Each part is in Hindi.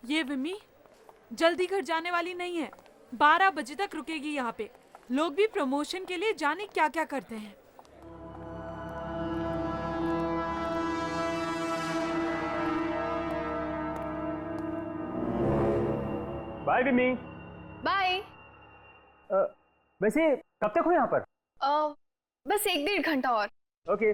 ये विमी जल्दी घर जाने वाली नहीं है। 12 बजे तक रुकेगी यहाँ पे। लोग भी प्रमोशन के लिए जाने क्या क्या करते हैं। बाय विमी। बाय। वैसे कब तक हो यहाँ पर? बस 1-1.5 घंटा और। ओके।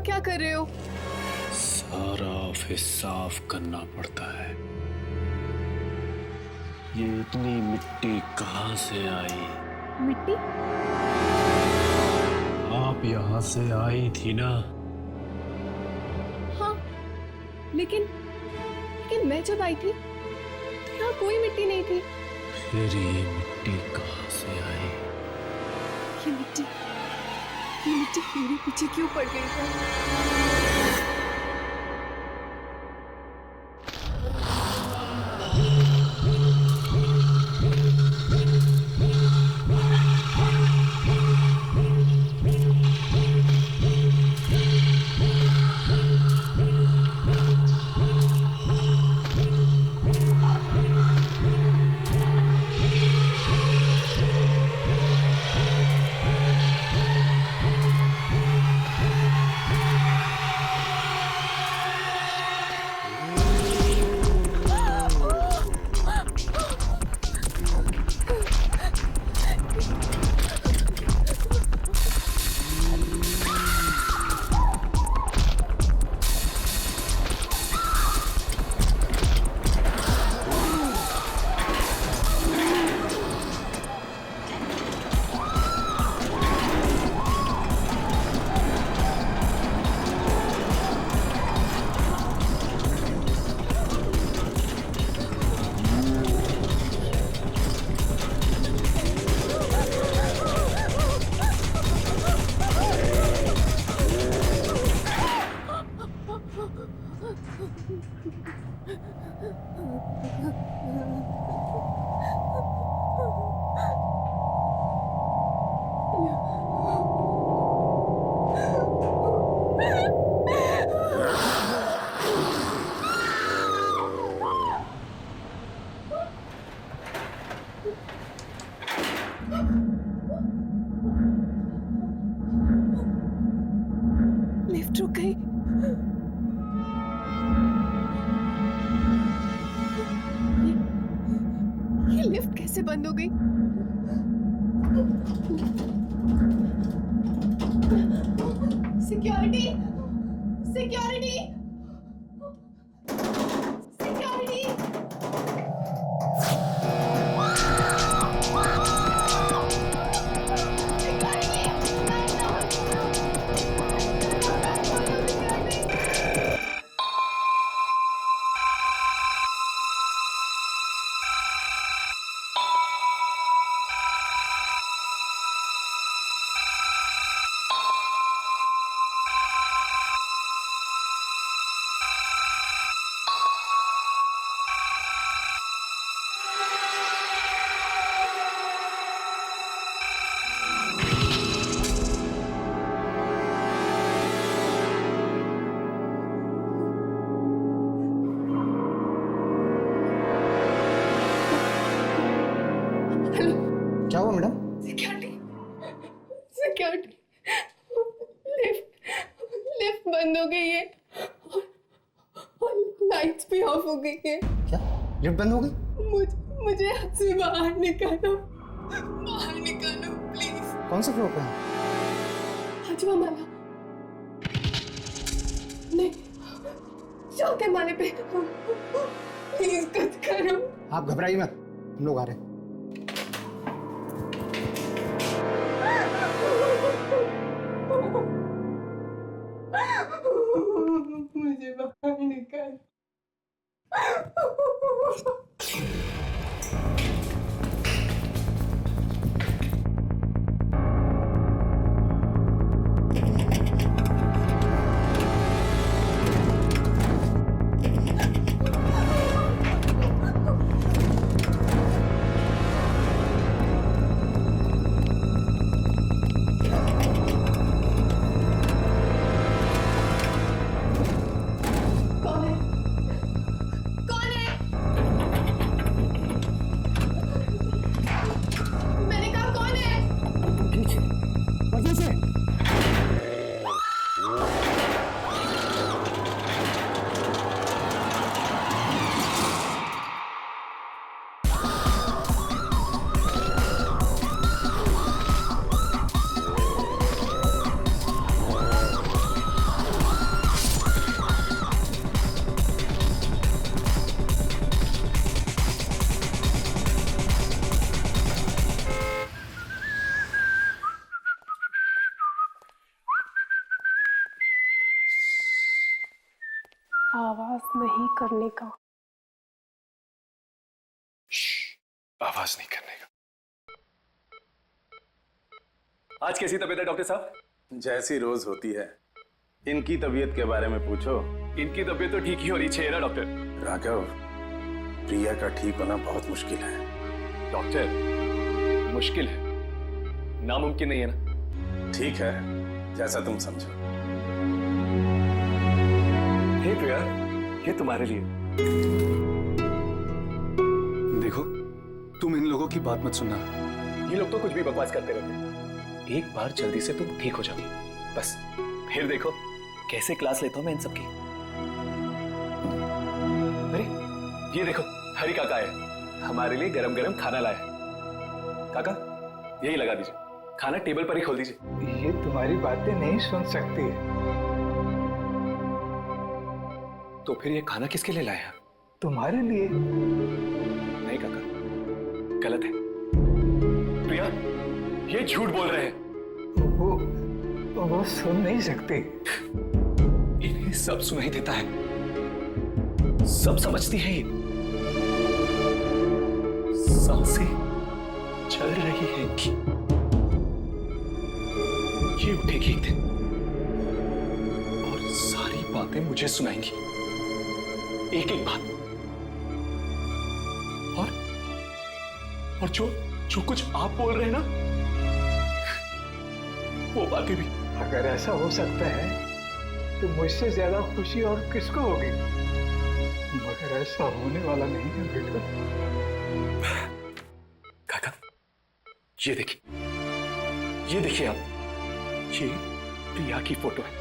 क्या कर रहे हो? सारा ऑफिस साफ करना पड़ता है। ये इतनी मिट्टी कहाँ से आई? मिट्टी? आप यहाँ से आई थी ना? हाँ, लेकिन मैं जब आई थी यहाँ कोई मिट्टी नहीं थी। फिर ये मिट्टी कहाँ से आई? ये मिट्टी मेरे पीछे क्यों पड़ गई है? लिफ्ट रुक गई। ये लिफ्ट कैसे बंद हो गई? सिक्योरिटी! सिक्योरिटी! सिक्योरिटी! क्या हुआ मैडम? सिक्योरिटी! सिक्योरिटी! लिफ्ट बंद हो गई है और लाइट्स भी ऑफ हो गई है। क्या लिफ्ट बंद हो गई? मुझे यहाँ से बाहर निकालो प्लीज। कौन सा फ्लोर पे है? पांचवा माला। नहीं, चौथे माले पे। प्लीज कुछ करो। आप घबराइए मत, हम लोग आ रहे हैं। मुझे बाहर निकाल। आवाज नहीं करने का। आवाज नहीं करने का। आज कैसी तबीयत है डॉक्टर साहब? जैसी रोज होती है। इनकी तबीयत के बारे में पूछो। इनकी तबीयत तो ठीक ही होनी चाहिए ना डॉक्टर। राघव, प्रिया का ठीक होना बहुत मुश्किल है। डॉक्टर, मुश्किल है, नामुमकिन नहीं है ना? ठीक है, जैसा तुम समझो। हे प्रिया, ये तुम्हारे लिए। देखो, तुम इन लोगों की बात मत सुनना। ये लोग तो कुछ भी बकवास करते रहते हैं। एक बार जल्दी से तुम ठीक हो जाओ, बस। फिर देखो कैसे क्लास लेता हूं मैं इन सबकी। अरे ये देखो, हरी काका है, हमारे लिए गरम गरम खाना लाया है। काका, यही लगा दीजिए, खाना टेबल पर ही खोल दीजिए। ये तुम्हारी बातें नहीं सुन सकती। तो फिर ये खाना किसके लिए लाया? तुम्हारे लिए। नहीं काका, गलत है। प्रिया, ये झूठ बोल रहे हैं। वो सुन नहीं सकते। इन्हें सब सुनाई देता है, सब समझती है। ये सांसें चल रही है इनकी। ये उठेगी एक दिन और सारी बातें मुझे सुनाएंगी, एक एक बात। और जो कुछ आप बोल रहे हैं ना, वो बातें भी। अगर ऐसा हो सकता है तो मुझसे ज्यादा खुशी और किसको होगी? मगर ऐसा होने वाला नहीं है बेटा। काका, ये देखिए आप, ये प्रिया की फोटो है।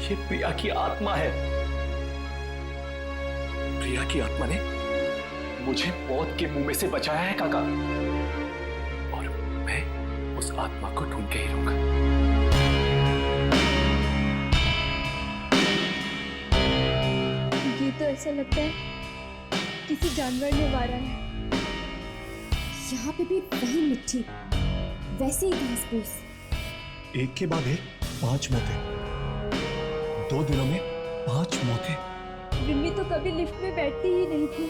ये प्रिया की आत्मा है। प्रिया की आत्मा ने मुझे मौत के मुंह में से बचाया है काका, और मैं उस आत्मा को ढूंढ के ही रहूंगा। ये तो ऐसा लगता है किसी जानवर ने मारा है। यहाँ पे भी वही मिट्टी, वैसे ही घास फूस। एक के बाद एक 5 मौतें, 2 दिनों में 5 मौतें। रिम्मी तो कभी लिफ्ट में बैठती ही नहीं थी।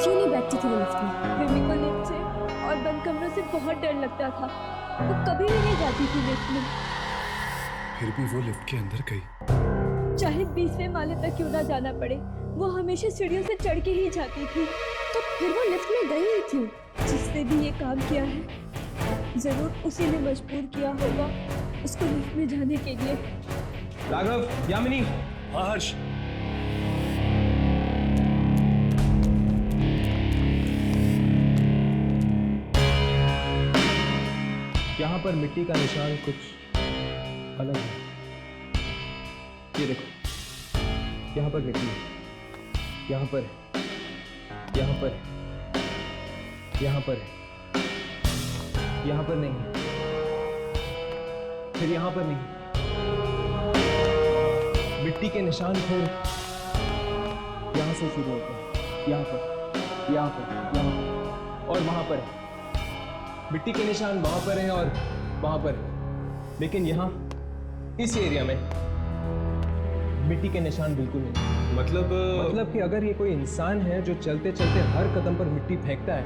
क्यों नहीं बैठती थी वो लिफ्ट में? रिम्मी को लिफ्ट से और बंद कमरों से बहुत डर लगता था। वो कभी भी नहीं जाती थी लिफ्ट में। फिर भी वो लिफ्ट के अंदर गई। चाहे 20वें माले तक क्यों ना जाना पड़े, वो हमेशा सीढ़ियों से चढ़ के ही जाती थी। तो फिर वो लिफ्ट में गई ही क्यों? जिसने भी ये काम किया है, जरूर उसी ने मजबूर किया होगा उसको लिफ्ट में जाने के लिए। राघव, यामिनी। हर्ष, यहाँ पर मिट्टी का निशान कुछ अलग है। ये देखो, यहाँ पर मिट्टी है, यहाँ पर है, यहाँ पर है, यहाँ पर है, यहाँ पर नहीं है, फिर यहाँ पर नहीं। मिट्टी के निशान फिर यहाँ से शुरू होते हैं, यहाँ पर, यहाँ पर, यहाँ पर, और वहाँ पर है। मिट्टी के निशान वहां पर हैं और वहां पर, लेकिन यहाँ इस एरिया में मिट्टी के निशान बिल्कुल नहीं। मतलब कि अगर ये कोई इंसान है जो चलते चलते हर कदम पर मिट्टी फेंकता है,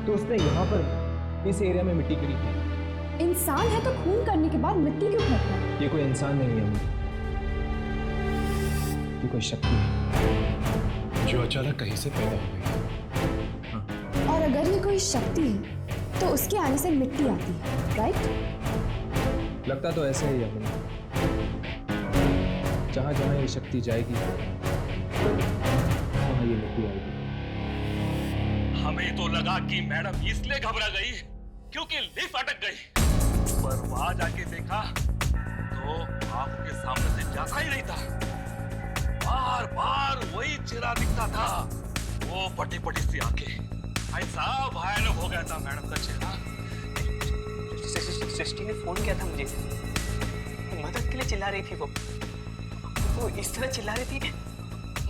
तो उसने यहाँ पर इस एरिया में मिट्टी गिरी थी। इंसान है तो खून करने के बाद मिट्टी क्यों फेंकता है? ये कोई इंसान नहीं है, ये कोई शक्ति है जो अचानक कहीं से पैदा हो गई। और अगर ये कोई शक्ति है तो उसके आने से मिट्टी आती है, राइट? लगता तो ऐसा ही है। जहां जहां ये शक्ति जाएगी वहां ये मिट्टी आएगी। हमें तो लगा कि मैडम इसलिए घबरा गई क्योंकि लिफ्ट अटक गई, पर वहां जाके देखा तो आंखों के सामने से जाता ही नहीं था। बार बार वही चेहरा दिखता था, वो पटी पटी सी आंखें। ऐसा भयानक हो गया था मैडम का चेहरा। सृष्टि ने फोन किया था मुझे, मदद के लिए चिल्ला रही थी। वो इस तरह चिल्ला रही थी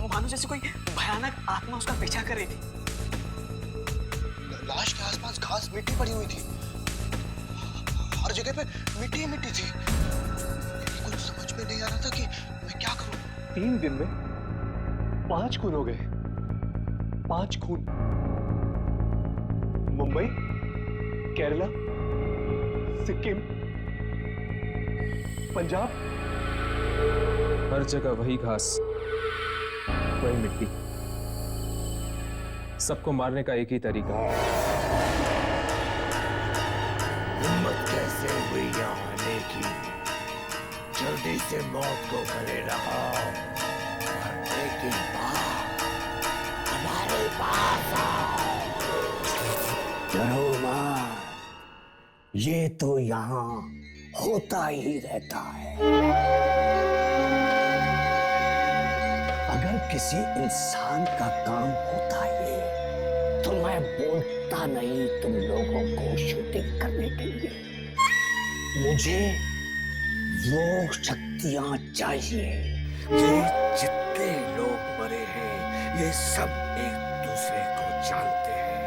मानो जैसे कोई भयानक आत्मा उसका पीछा कर रही थी। लाश के आसपास घास मिट्टी पड़ी हुई थी। हर जगह पे मिट्टी ही मिट्टी थी। कुछ समझ में नहीं आ रहा था कि मैं क्या करूं। 3 दिन में 5 खून हो गए। 5 खून। मुंबई, केरला, सिक्किम, पंजाब, हर जगह वही घास, वही मिट्टी। सबको मारने का एक ही तरीका। हिम्मत कैसे हुई यहाँ आने की? जल्दी से मौत को गले लगाओ, मरने के बाद हमारे पास आओ। डरो मत, ये तो यहाँ होता ही रहता है। अगर किसी इंसान का काम होता ये, तो मैं बोलता नहीं तुम लोगों को शूटिंग करने के लिए। मुझे वो शक्तियां चाहिए। ये जितने लोग मरे हैं, ये सब एक दूसरे को जानते हैं।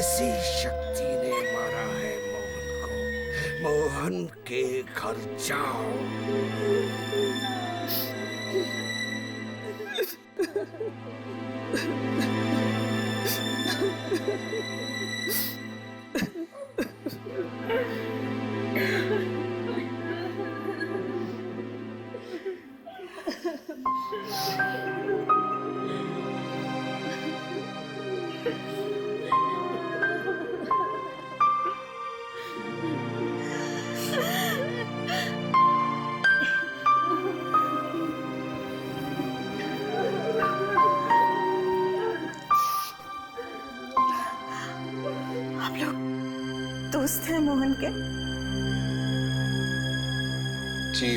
इसी शक्ति ने मारा है मोहन को। मोहन के घर जाओ। आप लोग दोस्त हैं मोहन के? जी,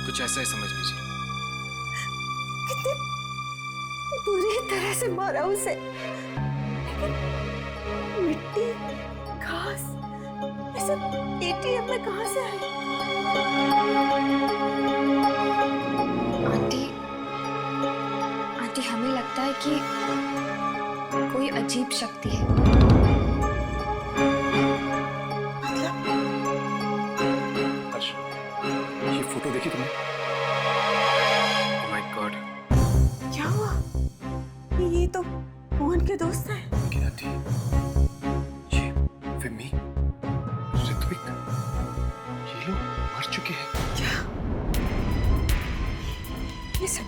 कुछ ऐसा ही समझ लीजिए। कितने बुरी तरह से मारा उसे। लेकिन मिट्टी, घास, ये सब एटीएम में कहाँ से आए? आंटी, हमें लगता है कि कोई अजीब शक्ति है। ये फोटो देखी तुमने? Oh my God! क्या हुआ? ये तो मोहन के दोस्त हैं। क्या थी? ये विमी, ऋत्विक, ये लोग मर चुके हैं। क्या? ये सब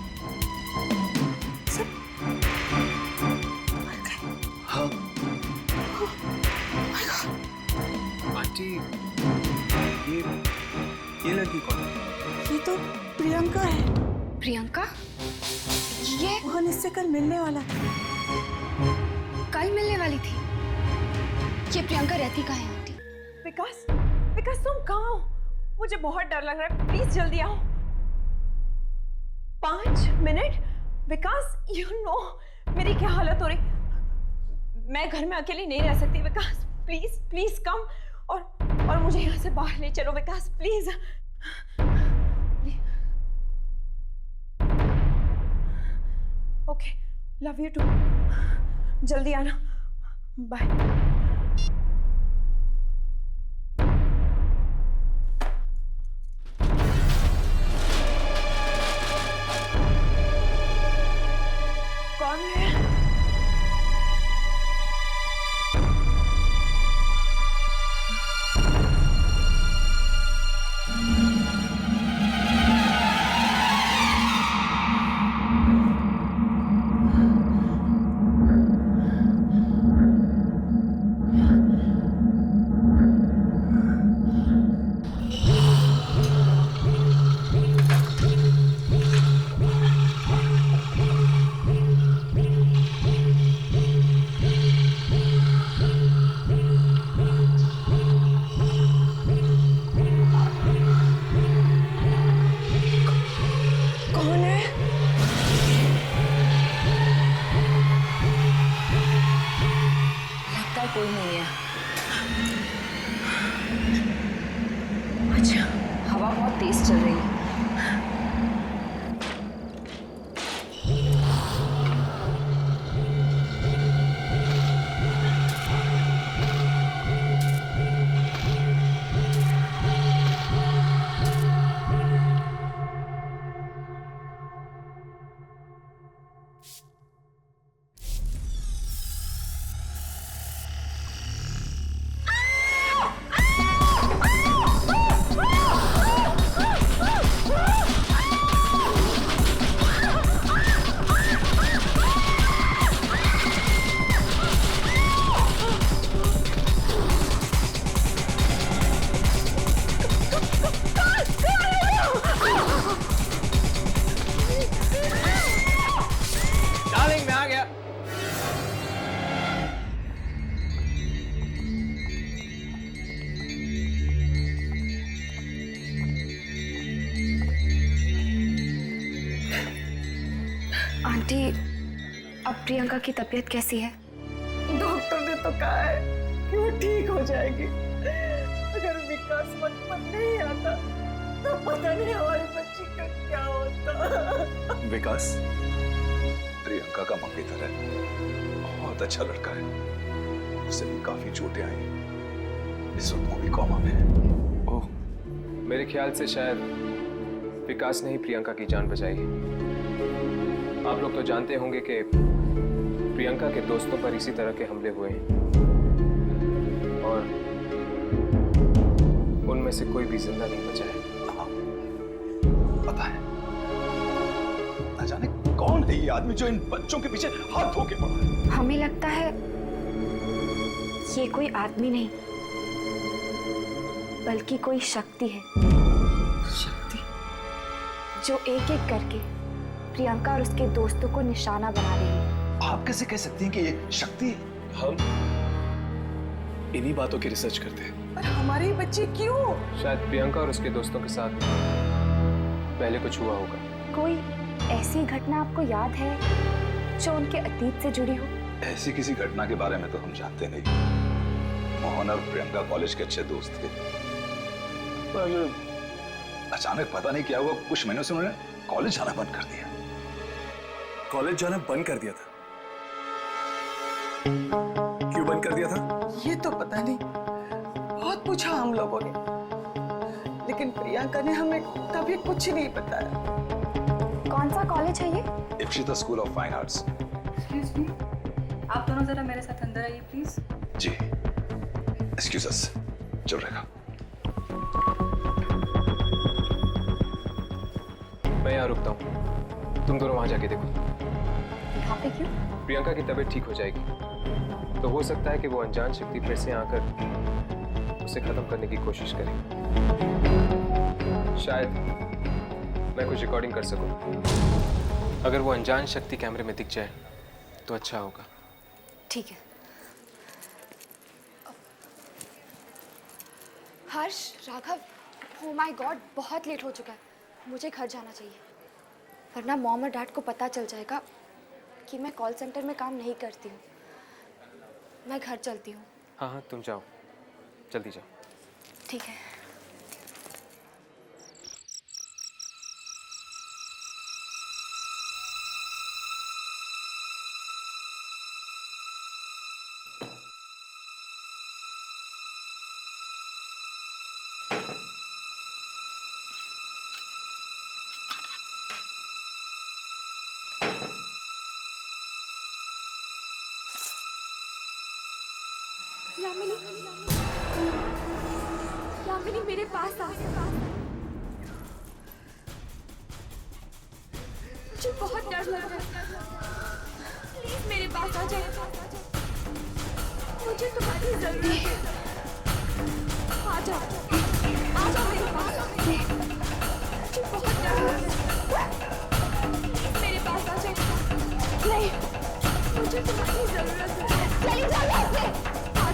मर गए? हाँ। My God! आंटी, ये लड़की कौन है? ये तो प्रियंका है। प्रियंका? ये मोहन इससे कल मिलने वाला था। कल मिलने वाली थी? ये प्रियंका रहती कहाँ है आंटी? विकास, विकास तुम कहाँ हो? मुझे बहुत डर लग रहा है, प्लीज जल्दी आओ। 5 मिनट? विकास, यू नो मेरी क्या हालत हो रही। मैं घर में अकेली नहीं रह सकती। विकास प्लीज प्लीज कम, और मुझे यहाँ से बाहर ले चलो Vikas please. Okay, love you too. जल्दी आना, बाय। कौन है? आंटी, अब प्रियंका की तबीयत कैसी है? डॉक्टर ने तो कहा है कि वो ठीक हो जाएगी। अगर विकास मन नहीं आता तो पता नहीं हमारी बच्ची का क्या होता। विकास प्रियंका का मंगेतर है, बहुत अच्छा लड़का है, उससे भी काफी चोटें आई, इस वक्त वो भी कोमा में है। ओह, मेरे ख्याल से शायद विकास ने ही प्रियंका की जान बचाई। आप लोग तो जानते होंगे कि प्रियंका के दोस्तों पर इसी तरह के हमले हुए हैं और उनमें से कोई भी जिंदा नहीं बचा है। पता है, न जाने कौन है ये आदमी जो इन बच्चों के पीछे हाथ धो के पड़ा है। हमें लगता है ये कोई आदमी नहीं बल्कि कोई शक्ति है। शक्ति? जो एक एक करके प्रियंका और उसके दोस्तों को निशाना बना रही है। आप कैसे कह सकती हैं कि ये शक्ति? हम इन्हीं बातों की रिसर्च करते हैं। पर हमारे बच्चे क्यों? शायद प्रियंका और उसके दोस्तों के साथ पहले कुछ हुआ होगा। कोई ऐसी घटना आपको याद है जो उनके अतीत से जुड़ी हो? ऐसी किसी घटना के बारे में तो हम जानते नहीं। मोहन और प्रियंका कॉलेज के अच्छे दोस्त थे, पर अचानक पता नहीं क्या हुआ, कुछ महीनों से उन्होंने कॉलेज जाना बंद कर दिया। कॉलेज जाना बंद कर दिया था? क्यों बंद कर दिया था? ये तो पता नहीं, बहुत पूछा हम लोगों ने, लेकिन प्रियंका ने हमें कभी कुछ नहीं बताया। कौन सा कॉलेज है ये? Ipsita school of fine arts. Excuse me, आप दोनों जरा मेरे साथ अंदर आइए प्लीज। जी, एक्सक्यूज अस, चल रहेगा। मैं यहाँ रुकता हूँ, तुम दोनों वहां जाके देखो। यहाँ पे क्यों? प्रियंका की तबीयत ठीक हो जाएगी तो हो सकता है कि वो अनजान शक्ति फिर से आकर उसे खत्म करने की कोशिश करे। शायद मैं कुछ रिकॉर्डिंग कर सकूं। अगर वो अनजान शक्ति कैमरे में दिख जाए तो अच्छा होगा। ठीक है। हर्ष, राघव, ओ माय गॉड, बहुत लेट हो चुका है, मुझे घर जाना चाहिए, वरना मॉम और डैड को पता चल जाएगा कि मैं कॉल सेंटर में काम नहीं करती हूँ। मैं घर चलती हूँ। हाँ हाँ, तुम जाओ, जल्दी जाओ। ठीक है। यामिनी, यामिनी मेरे पास आ। मुझे बहुत डर लग रहा है, प्लीज मेरे पास आ जाओ, मुझे तुम्हारी जरूरत है। आ जाओ, आ जाओ मेरे पास, मुझे बहुत डर लग रहा है, प्लीज मेरे पास आ जाओ। नहीं, मुझे तुम्हारी जरूरत है, चली जाओ यहाँ से। आ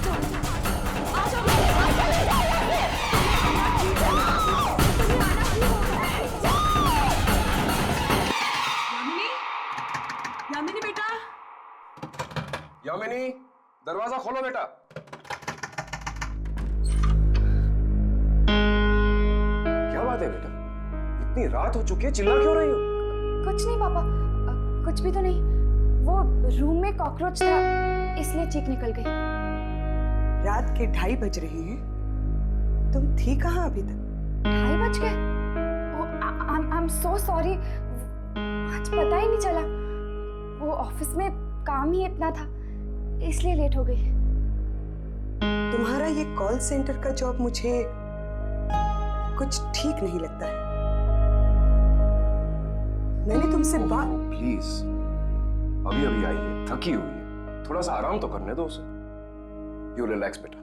जाओ मेरे पास, चले जाओ यहाँ से। तुम्हें आना क्यों होगा? यामिनी, यामिनी बेटा, यामिनी, दरवाजा खोलो बेटा। क्या बात है बेटा, इतनी रात हो चुकी है, चिल्ला क्यों रही हो? कुछ नहीं पापा, कुछ भी तो नहीं, वो रूम में कॉकरोच था इसलिए चीख निकल गई। रात के 2:30 बज रहे हैं, तुम थी कहाँ अभी तक? 2:30 बज गए? आई एम सो सॉरी, आज पता ही नहीं चला, वो ऑफिस में काम ही इतना था इसलिए लेट हो गई। तुम्हारा ये कॉल सेंटर का जॉब मुझे कुछ ठीक नहीं लगता है। मैंने तुमसे बात। प्लीज, अभी अभी आई है, थकी हुई है, थोड़ा सा आराम तो करने दो उसे। यू रिलैक्स बेटा।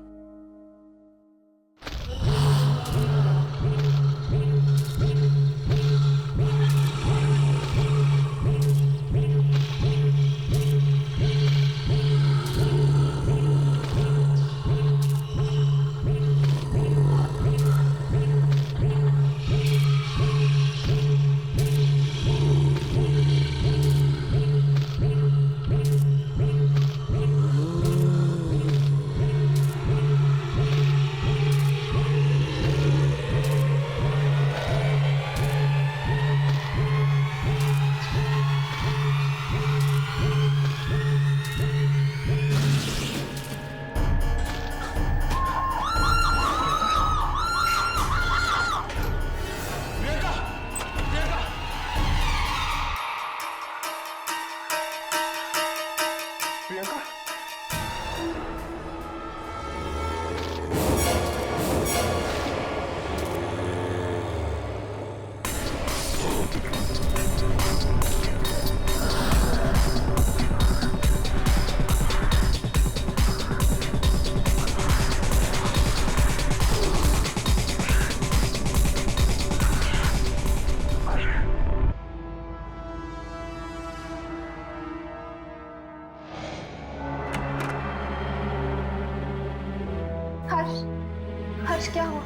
हर्ष क्या हुआ?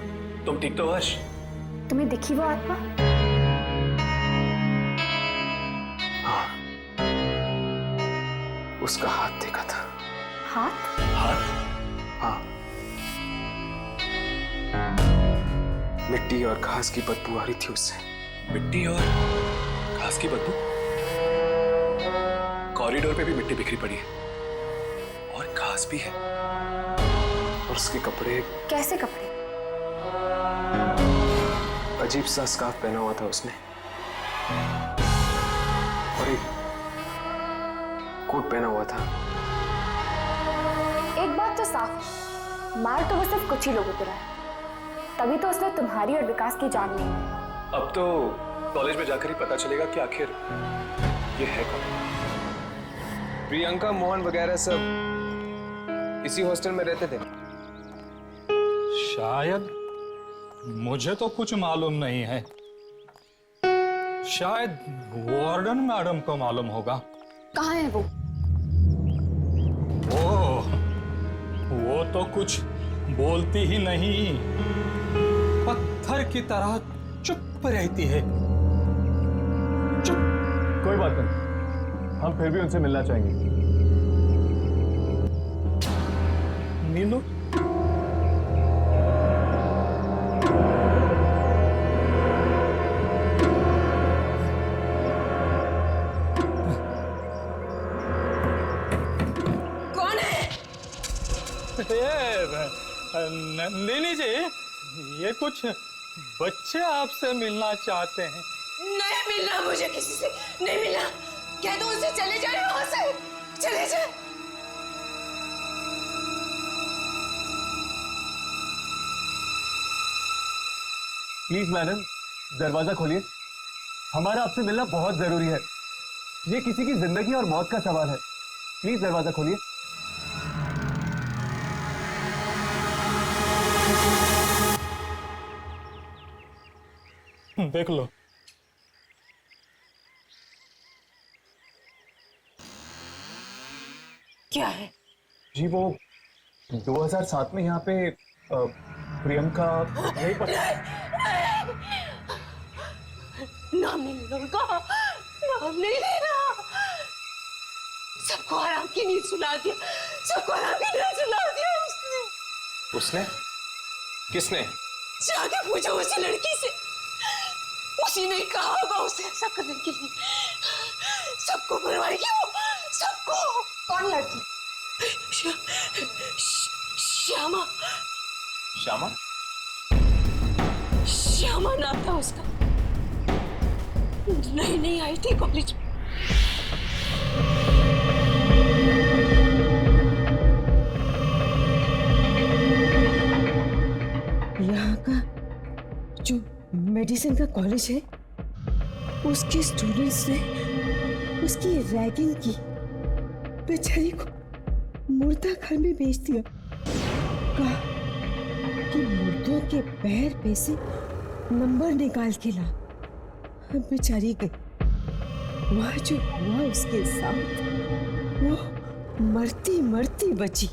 तुम ठीक तो हर्ष? तुम्हें दिखी वो आत्मा? हाँ, उसका हाथ देखा था। हाथ? हाथ? हाँ। मिट्टी और घास की बदबू आ रही थी उससे। मिट्टी और घास की बदबू? कॉरिडोर पे भी मिट्टी बिखरी पड़ी है और घास भी है और उसके कपड़े। कैसे कपड़े? अजीब सा स्कार्फ पहना हुआ था उसने और एक कोट पहना हुआ था। एक बात तो साफ है, मार तो वो सिर्फ कुछ ही लोगों को रहा है, तभी तो उसने तुम्हारी और विकास की जान ली। अब तो कॉलेज में जाकर ही पता चलेगा कि आखिर ये है कौन। प्रियंका, मोहन वगैरह सब इसी हॉस्टल में रहते थे। शायद, मुझे तो कुछ मालूम नहीं है। शायद वार्डन मैडम को मालूम होगा। कहाँ है वो? वो तो कुछ बोलती ही नहीं, पत्थर की तरह चुप रहती है। चुप। कोई बात नहीं, हम फिर भी उनसे मिलना चाहेंगे। मिलो। कौन है? नंदिनी जी, ये कुछ बच्चे आपसे मिलना चाहते हैं। नहीं मिलना मुझे किसी से, नहीं मिलना। कह दो उनसे चले जाए वहां से, चले जाए। प्लीज मैडम, दरवाजा खोलिए। हमारा आपसे मिलना बहुत जरूरी है। ये किसी की जिंदगी और मौत का सवाल है। प्लीज दरवाजा खोलिए। देख लो। क्या है? जी वो 2007 में यहाँ पे प्रियंका नहीं नाम नहीं लेना उनका, नाम नहीं लेना। सबको आराम की नींद सुला दिया, सबको आराम की नींद सुला दिया उसने। किसने? जाके पूछो उसी लड़की से, उसी ने कहा होगा उसे ऐसा करने के लिए। सबको मरवाएगी वो, सबको। कौन लड़की? श्यामा। श्यामा? श्यामा नाम था उसका। नहीं आई थी कॉलेज में। यहाँ का जो मेडिसिन का कॉलेज है, उसके स्टूडेंट्स ने उसकी रैगिंग की, बेचारी को मुर्दा घर में बेच दिया। कहा कि मुर्दों के पैर पे से नंबर निकाल के ला। बेचारी गई, वह जो हुआ उसके साथ, वो मरती मरती बची।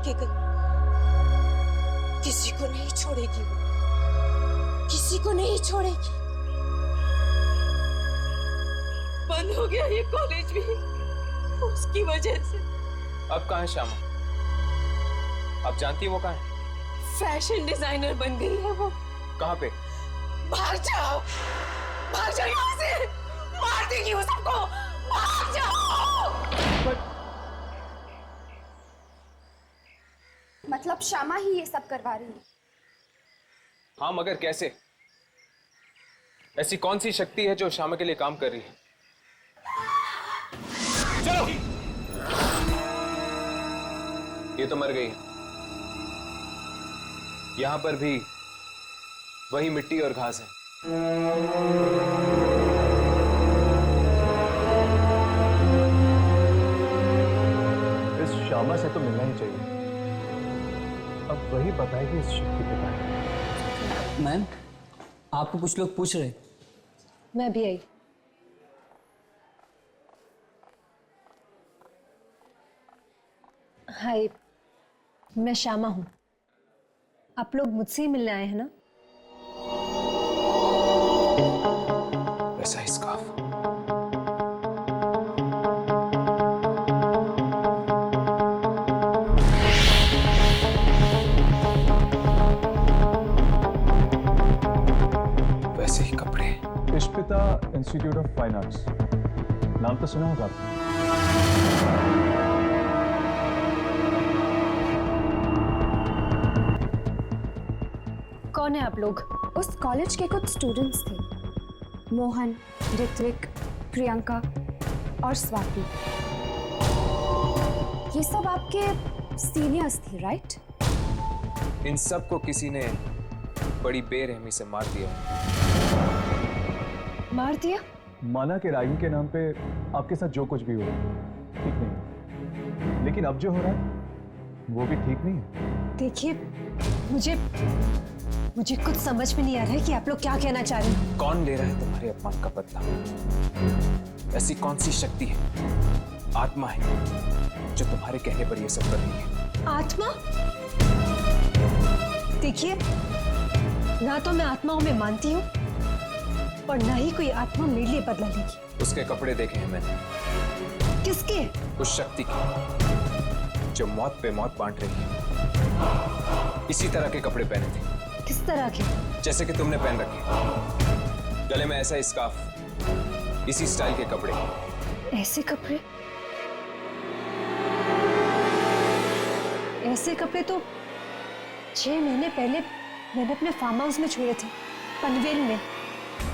के गई। किसी को नहीं छोड़ेगी वो, किसी को नहीं छोड़ेगी। बंद हो गया ये कॉलेज भी उसकी वजह से। अब कहाँ है श्यामा? आप जानती है वो कहाँ है? फैशन डिजाइनर बन गई है वो। कहाँ पे? भाग जाओ यहाँ से, मार देगी वो सबको, भाग जाओ। मतलब श्यामा ही ये सब करवा रही है? हाँ, मगर कैसे? ऐसी कौन सी शक्ति है जो श्यामा के लिए काम कर रही है? चलो, ये तो मर गई है। यहां पर भी वही मिट्टी और घास है। इस श्यामा से तो मिलना ही चाहिए। अब वही बताएगी इस शक्ति के बारे में। मैम, आपको कुछ लोग पूछ रहे। मैं भी आई। हाय, मैं श्यामा हूँ। आप लोग मुझसे ही मिलने आए हैं ना? वैसा ही स्कार्फ। वैसे ही कपड़े। इश्पिता इंस्टीट्यूट ऑफ फाइन आर्ट्स, नाम तो सुना होगा आपने। कौन है आप लोग? उस कॉलेज के कुछ स्टूडेंट्स थे, मोहन, ऋत्विक, प्रियंका और स्वाति। ये सब आपके सीनियर्स थे, राइट? इन सब को किसी ने बड़ी बेरहमी से मार दिया। मार दिया? माना कि रैगिंग के नाम पे आपके साथ जो कुछ भी हो ठीक नहीं, लेकिन अब जो हो रहा है वो भी ठीक नहीं है। देखिए, मुझे कुछ समझ में नहीं आ रहा है कि आप लोग क्या कहना चाह रहे हैं। कौन ले रहा है तुम्हारे अपमान का बदला? ऐसी कौन सी शक्ति है, आत्मा है, जो तुम्हारे कहने पर ये सब कर रही है? आत्मा? देखिए, ना तो मैं आत्माओं में मानती हूँ और ना ही कोई आत्मा मेरे लिए बदला लेगी। उसके कपड़े देखे हैं मैंने। किसके? उस शक्ति के जो मौत पे मौत बांट रही है। इसी तरह के कपड़े पहने थे। किस तरह के? जैसे कि तुमने पहन रखे। गले में ऐसा स्कार्फ, इसी स्टाइल के कपड़े। ऐसे कपड़े? ऐसे कपड़े तो 6 महीने पहले मैंने अपने फार्म हाउस में छोड़े थे, पनवेल में।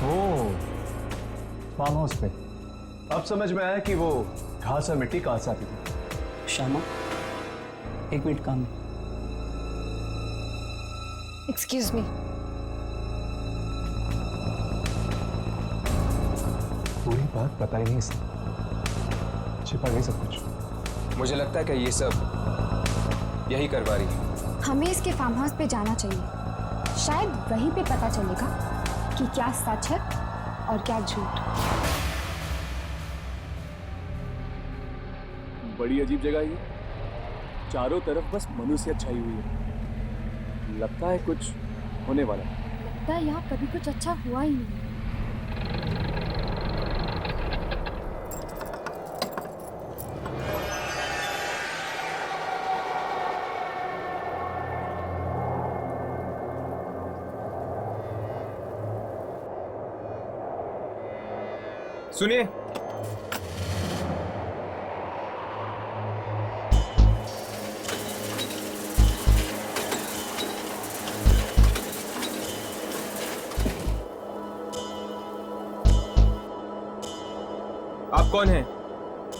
ओह, फार्म हाउस पे। अब समझ में आया कि वो घास और मिट्टी कहां से आती थी। श्यामा, एक मिनट काम है। Excuse me. पूरी बात पता ही नहीं इसने, छिपा गई सब कुछ। मुझे लगता है कि ये सब यही करवा रही है। हमें इसके फार्म हाउस पे जाना चाहिए, शायद वहीं पे पता चलेगा कि क्या सच है और क्या झूठ। बड़ी अजीब जगह ये, चारों तरफ बस मनुष्य छाई हुई है। लगता है कुछ होने वाला है। लगता है यहाँ कभी कुछ अच्छा हुआ ही नहीं। सुनिए, आप कौन हैं?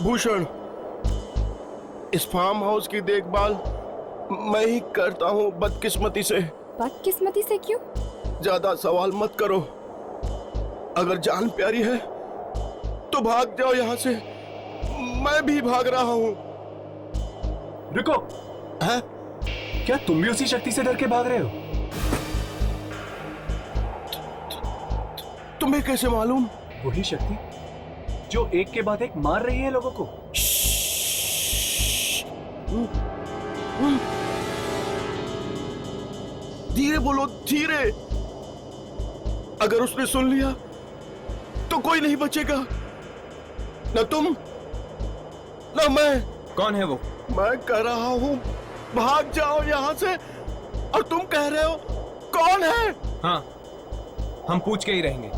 भूषण, इस फार्म हाउस की देखभाल मैं ही करता हूँ बदकिस्मती से। बदकिस्मती से क्यों? ज्यादा सवाल मत करो। अगर जान प्यारी है तो भाग जाओ यहाँ से। मैं भी भाग रहा हूँ। रुको। है? क्या तुम भी उसी शक्ति से डर के भाग रहे हो? तुम्हें कैसे मालूम? वही शक्ति जो एक के बाद एक मार रही है लोगों को। धीरे बोलो, धीरे। अगर उसने सुन लिया तो कोई नहीं बचेगा, न तुम न मैं। कौन है वो? मैं कह रहा हूं भाग जाओ यहां से, और तुम कह रहे हो कौन है? हाँ, हम पूछ के ही रहेंगे।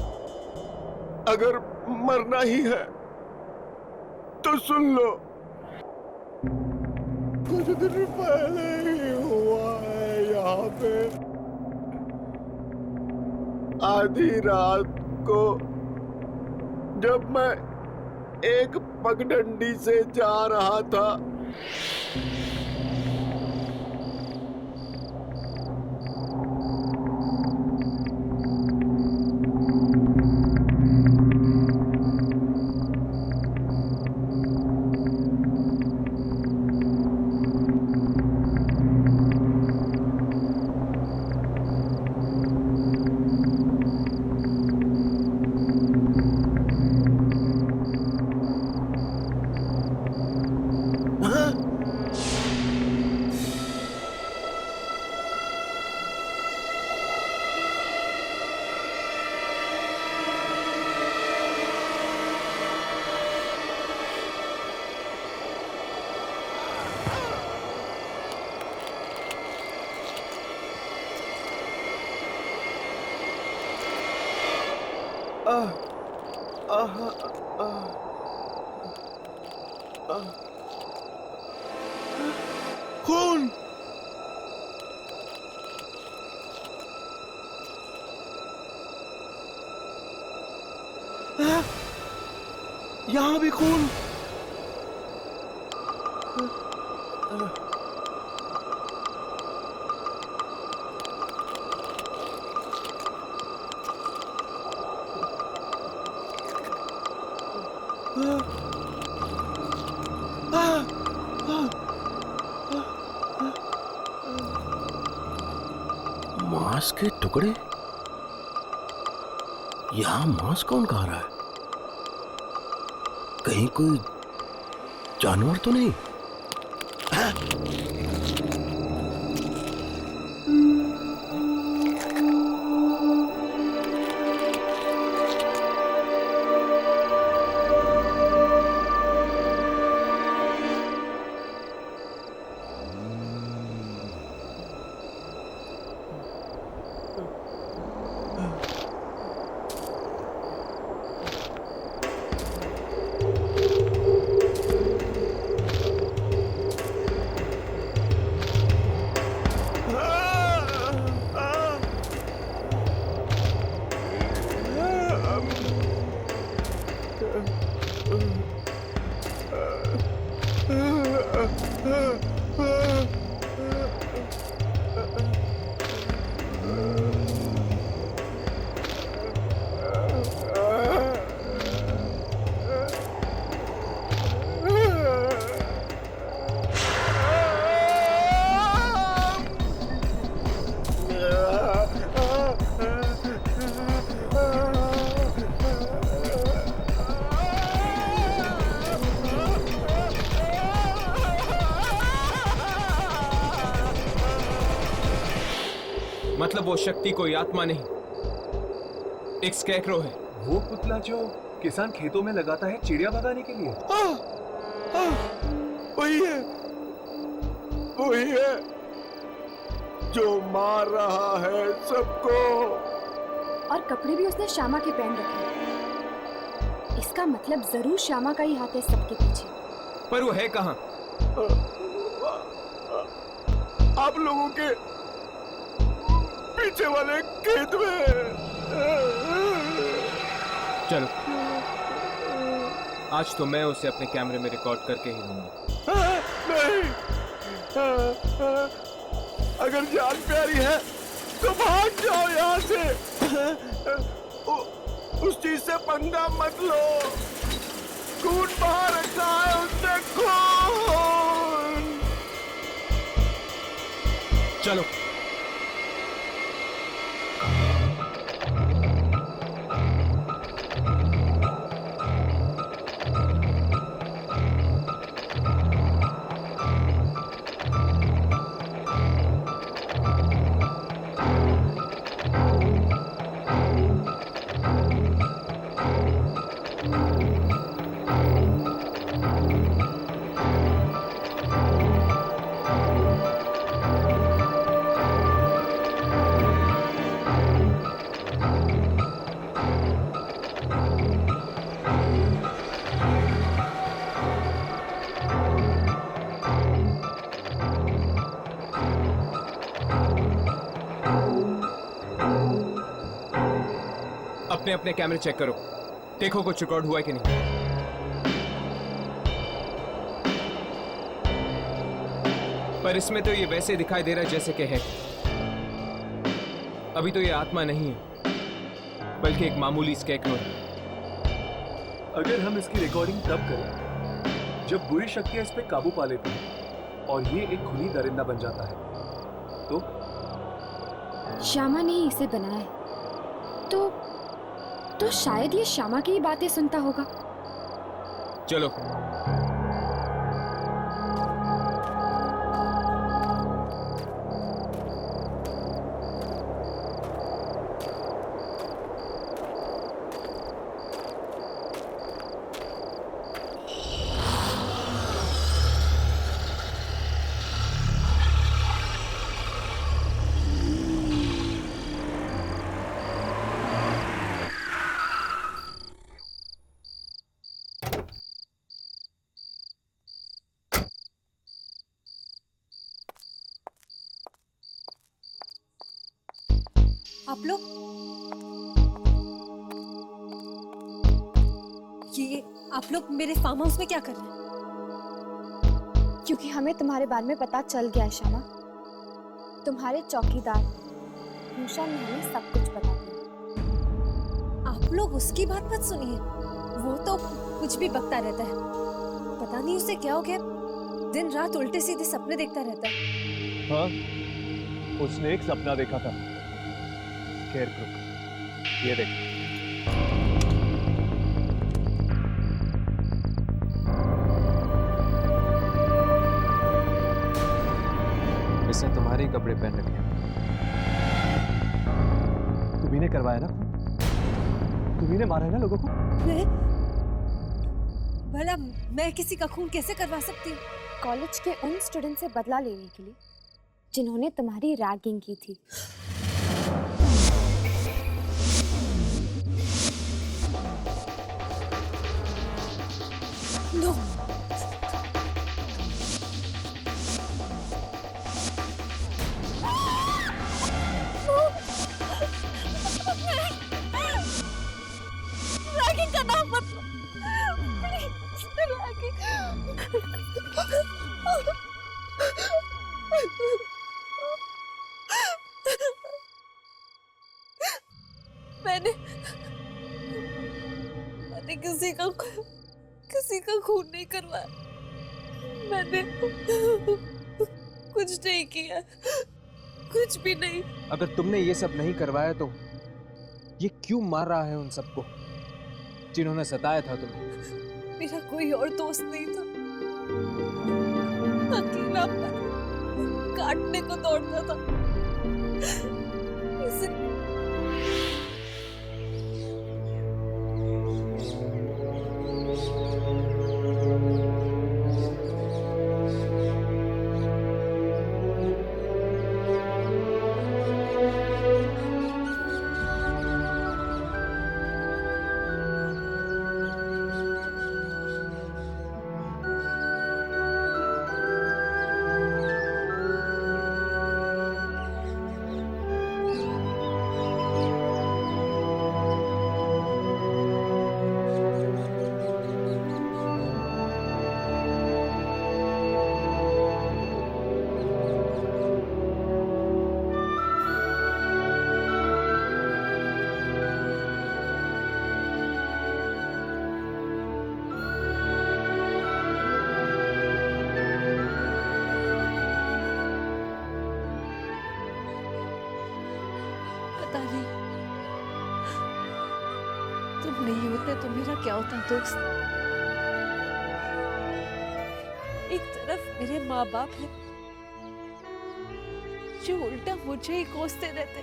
अगर मरना ही है तो सुन लो, कुछ दिन पहले ही हुआ है यहाँ पे। आधी रात को जब मैं एक पगडंडी से जा रहा था, खून। यहाँ भी खून। मांस के टुकड़े। यहाँ मांस कौन खा रहा है? कहीं कोई जानवर तो नहीं? मतलब वो शक्ति कोई आत्मा नहीं, एक स्कैरक्रो है। वो पुतला जो किसान खेतों में लगाता है चिड़िया भगाने के लिए। वही है, वही है जो मार रहा है सबको। और कपड़े भी उसने श्यामा के पहन रखे हैं। इसका मतलब जरूर श्यामा का ही हाथ है सबके पीछे। पर वो है कहाँ? आप लोगों के पीछे वाले खेत में। चलो, आज तो मैं उसे अपने कैमरे में रिकॉर्ड करके ही लूंगा। नहीं, अगर जान प्यारी है तो भाग जाओ यहाँ से। उस चीज से पंगा मत लो। खून बाहर रखा है उसने, खून। चलो। अपने अपने कैमरे चेक करो, देखो कुछ रिकॉर्ड हुआ है कि नहीं। पर इसमें तो ये वैसे दिखाई दे रहा है जैसे कि है। अभी तो ये आत्मा नहीं है, बल्कि एक मामूली स्कैरेक्रो है। अगर हम इसकी रिकॉर्डिंग तब करें जब बुरी शक्तियां इस पे काबू पा लेती हैं और ये एक खुली दरिंदा बन जाता है, तो श्यामा ने ही इसे बनाया है, तो शायद ये श्यामा की ही बातें सुनता होगा। चलो। आप लोग आप लोग मेरे फार्म हाउस में क्या कर रहे हैं? क्योंकि हमें तुम्हारे बारे में पता चल गया है श्यामा। तुम्हारे चौकीदार भूषण ने हमें सब कुछ बता दिया। आप लोग उसकी बात मत सुनिए, वो तो कुछ भी बकता रहता है। पता नहीं उसे क्या हो गया, दिन रात उल्टे सीधे सपने देखता रहता है। हाँ, उसने एक सपना देखा था, स्कैरेक्रो। ये देख। इसने तुम्हारे कपड़े पहन रखे हैं। तुम्ही ने करवाया ना खून? तुम्ही ने मारा है ना लोगों को? भला मैं किसी का खून कैसे करवा सकती हूँ? कॉलेज के उन स्टूडेंट से बदला लेने के लिए जिन्होंने तुम्हारी रैगिंग की थी। नो। रैगिंग का नाम मत लो। मैंने किसी का खून नहीं करवाया। मैंने कुछ नहीं किया, कुछ भी नहीं। अगर तुमने ये सब नहीं करवाया तो ये क्यों मार रहा है उन सबको जिन्होंने सताया था तुम्हें? मेरा कोई और दोस्त नहीं था, अकेला काटने को दौड़ता था। तुम नहीं होते तो मेरा क्या होता दोस्त? एक तरफ मेरे माँ बाप हैं जो उल्टा मुझे ही कोसते रहते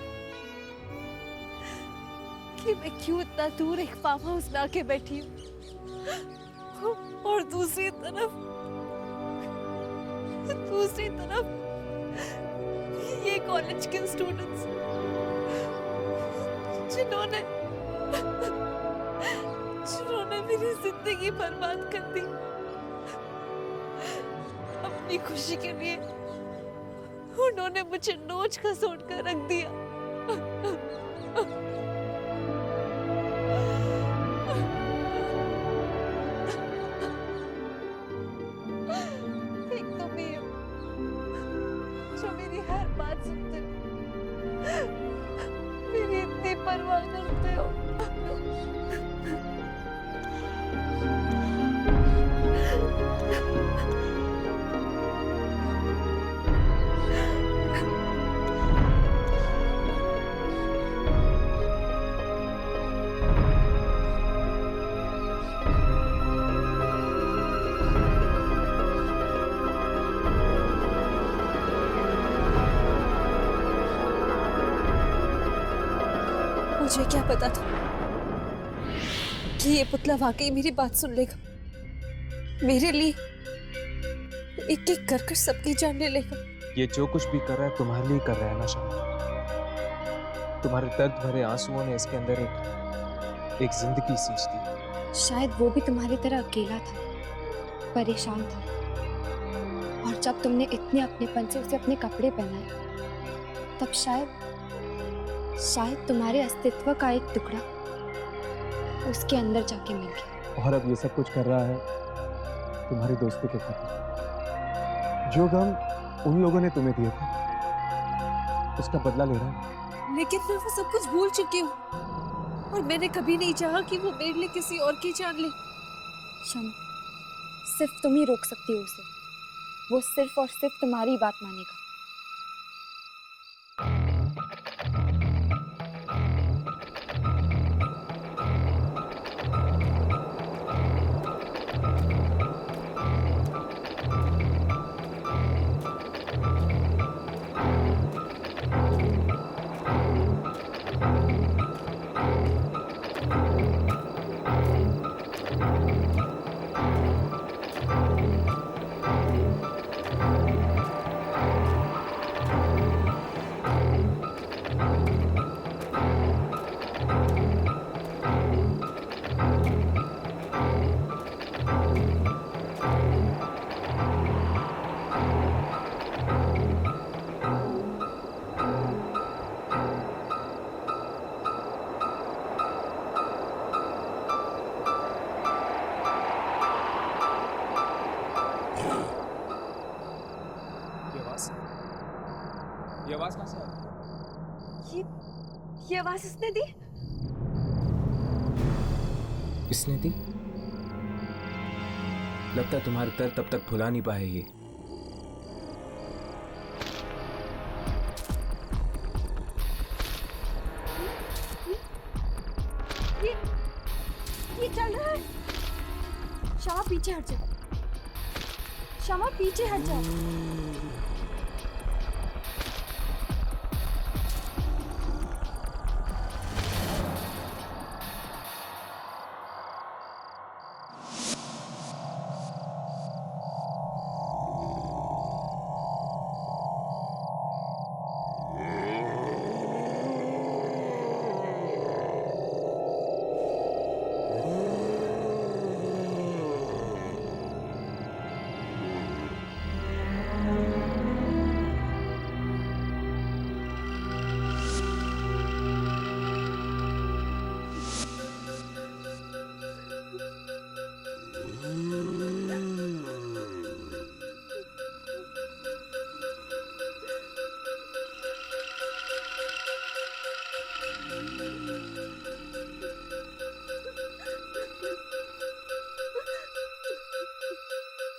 कि मैं क्यों इतना दूर एक फार्म हाउस लाके बैठी हूँ, और दूसरी तरफ ये कॉलेज के स्टूडेंट्स जिन्होंने मेरी जिंदगी बर्बाद कर दी। अपनी खुशी के लिए उन्होंने मुझे नोच खसोट कर रख दिया। परवाह करते हो? मुझे क्या पता था कि ये पुतला वाकई मेरी बात सुन लेगा, मेरे लिए एक एक कर कर सबकी जान ले लेगा। ये जो कुछ भी कर रहा है तुम्हारे लिए कर रहा है ना शाम। तुम्हारे दर्द भरे आंसुओं ने इसके अंदर एक जिंदगी सींच दी। शायद वो भी तुम्हारी तरह अकेला था, परेशान था, और जब तुमने इतने अपनेपन से उसे अपने कपड़े पहनाए तब शायद तुम्हारे अस्तित्व का एक टुकड़ा उसके अंदर जाके मिल गया। और अब ये सब कुछ कर रहा है तुम्हारी दोस्ती के खातिर। जो गम उन लोगों ने तुम्हें दिए थे उसका बदला ले रहा है। लेकिन मैं वो सब कुछ भूल चुकी हूँ, और मैंने कभी नहीं चाहा कि वो मेरे लिए किसी और की जान ले। शम, सिर्फ तुम ही रोक सकती हो उसे। वो सिर्फ और सिर्फ तुम्हारी बात मानेगा। ये आवाज कहाँ से आ रही? ये आवाज इसने दी? इसने दी? लगता है तुम्हारा दर्द तब तक भुला नहीं पाए ये। ये चल रहा है। क्षमा पीछे हट जा। क्षमा पीछे हट जा।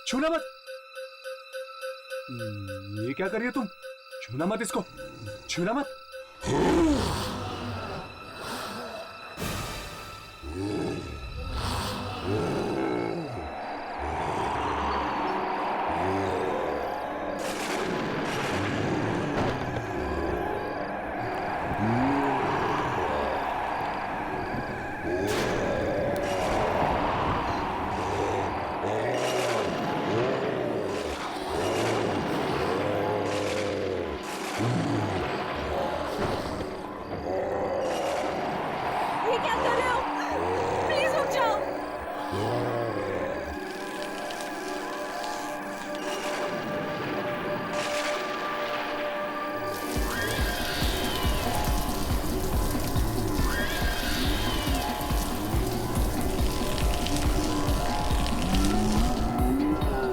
छूना मत। ये क्या कर रही हो तुम? छूना मत इसको, छूना मत।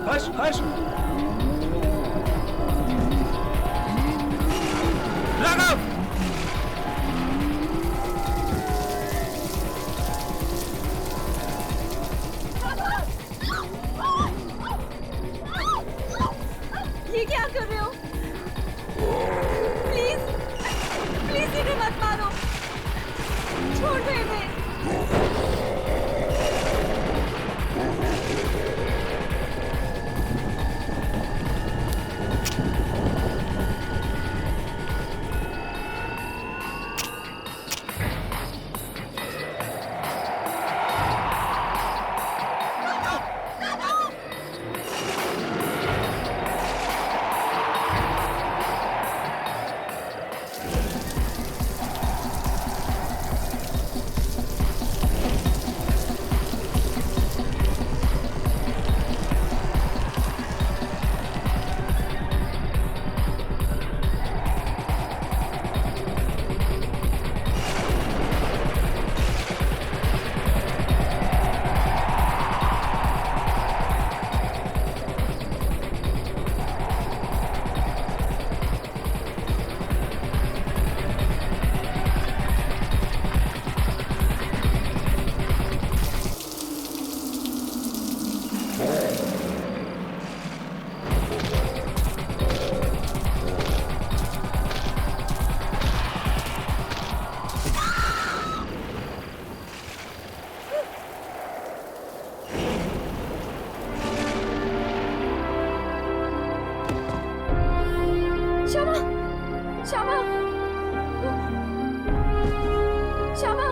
हर्ष, हर्ष, राघव, श्यामा श्यामा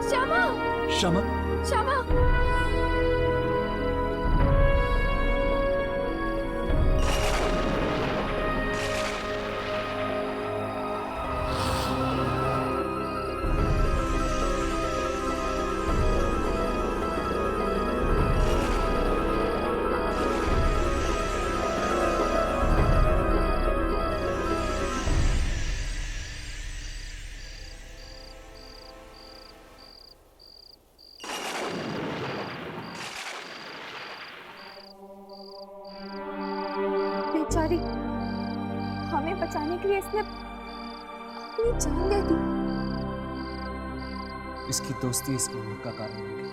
श्यामा श्यामा श्यामा बेचारी, हमें बचाने के लिए इसने अपनी जान दे दी। इसकी दोस्ती इसकी मौत का कारण होगी।